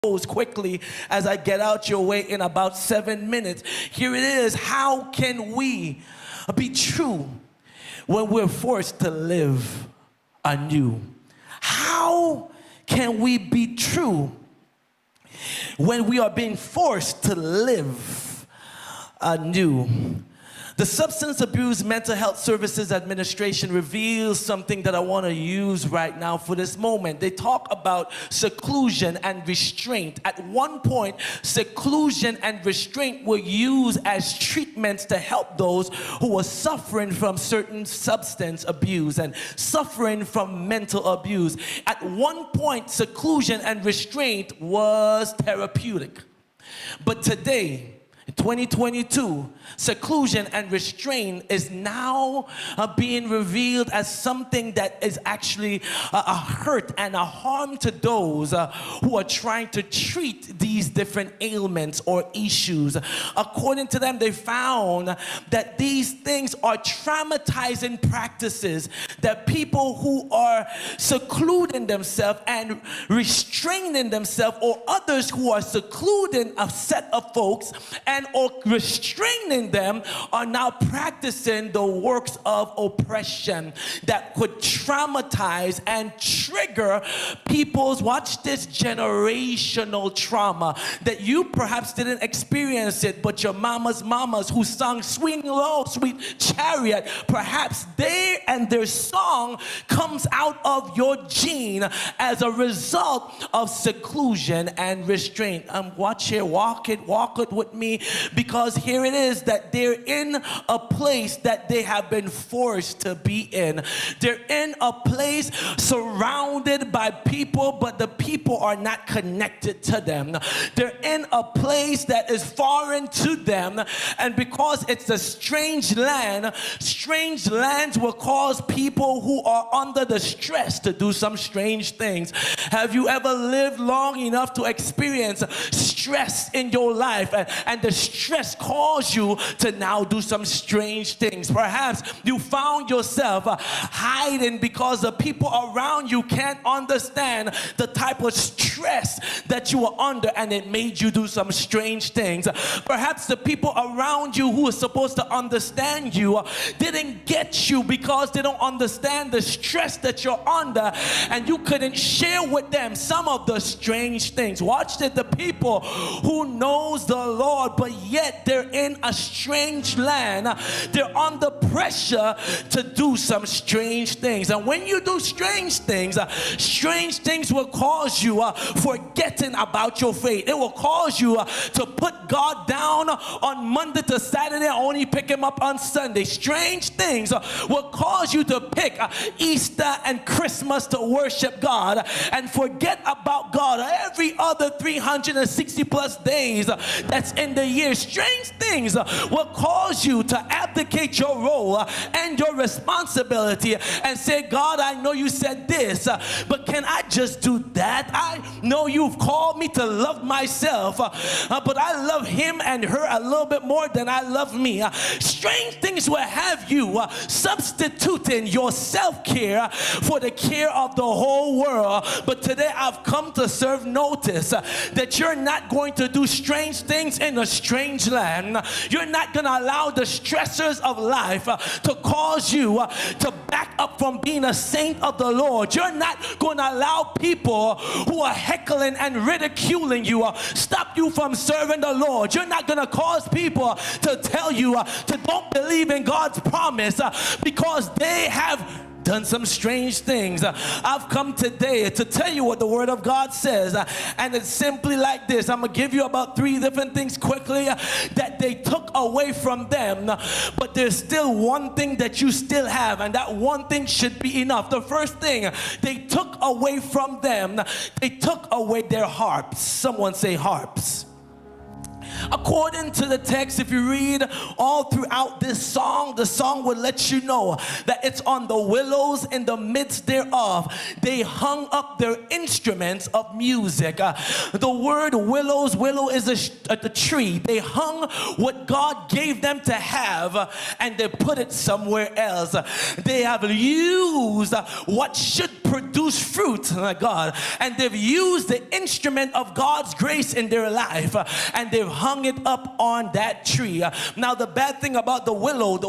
quickly as I get out your way in about 7 minutes. Here it is. How can we be true when we're forced to live anew? How can we be true when we are being forced to live anew? The Substance Abuse Mental Health Services Administration reveals something that I want to use right now for this moment. They talk about seclusion and restraint. At one point, seclusion and restraint were used as treatments to help those who were suffering from certain substance abuse and suffering from mental abuse. At one point, seclusion and restraint was therapeutic. But today, in 2022, seclusion and restraint is now being revealed as something that is actually a hurt and a harm to those who are trying to treat these different ailments or issues. According to them, they found that these things are traumatizing practices that people who are secluding themselves and restraining themselves, or others who are secluding a set of folks and or restraining them, are now practicing the works of oppression that could traumatize and trigger people's, watch this, generational trauma that you perhaps didn't experience it, but your mamas who sung Swing Low, Sweet Chariot, perhaps they and their song comes out of your gene as a result of seclusion and restraint. Watch here, walk it with me, because here it is that they're in a place that they have been forced to be in. They're in a place surrounded by people, but the people are not connected to them. They're in a place that is foreign to them, and because it's a strange land, strange lands will cause people who are under the stress to do some strange things. Have you ever lived long enough to experience stress in your life, and the stress caused you to now do some strange things? Perhaps you found yourself hiding because the people around you can't understand the type of stress that you are under, and it made you do some strange things. Perhaps the people around you who are supposed to understand you didn't get you because they don't understand the stress that you're under, and you couldn't share with them some of the strange things. Watch it, the people who knows the Lord, but yet they're in a strange land. They're under pressure to do some strange things. And when you do strange things will cause you forgetting about your faith. It will cause you to put God down on Monday to Saturday, only pick him up on Sunday. Strange things will cause you to pick Easter and Christmas to worship God and forget about God every other 360 plus days that's in the year. Strange things will cause you to abdicate your role and your responsibility and say, God, I know you said this, but can I just do that? I know you've called me to love myself, but I love him and her a little bit more than I love me. Strange things will have you substituting your self-care for the care of the whole world. But today I've come to serve notice that you're not going to do strange things in a strange land. You're not going to allow the stressors of life to cause you to back up from being a saint of the Lord. You're not going to allow people who are heckling and ridiculing you stop you from serving the Lord. You're not going to cause people to tell you to don't believe in God's promise because they have done some strange things. I've come today to tell you what the Word of God says, and it's simply like this. I'm going to give you about 3 different things quickly that they took away from them, but there's still one thing that you still have, and that one thing should be enough. The first thing they took away from them, they took away their harps. Someone say harps. According to the text, if you read all throughout this song, the song will let you know that it's on the willows in the midst thereof. They hung up their instruments of music. The word willows, willow is a tree. They hung what God gave them to have and they put it somewhere else. They have used what should produce fruit, my God, and they've used the instrument of God's grace in their life, and they've hung it up on that tree. Now, the bad thing about the willow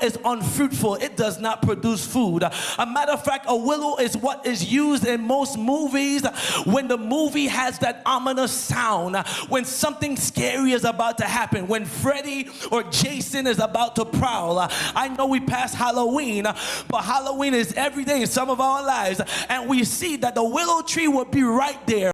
is unfruitful. It does not produce food. A matter of fact, a willow is what is used in most movies when the movie has that ominous sound, when something scary is about to happen, when Freddy or Jason is about to prowl. I know we passed Halloween, but Halloween is every day in some of our lives, and we see that the willow tree will be right there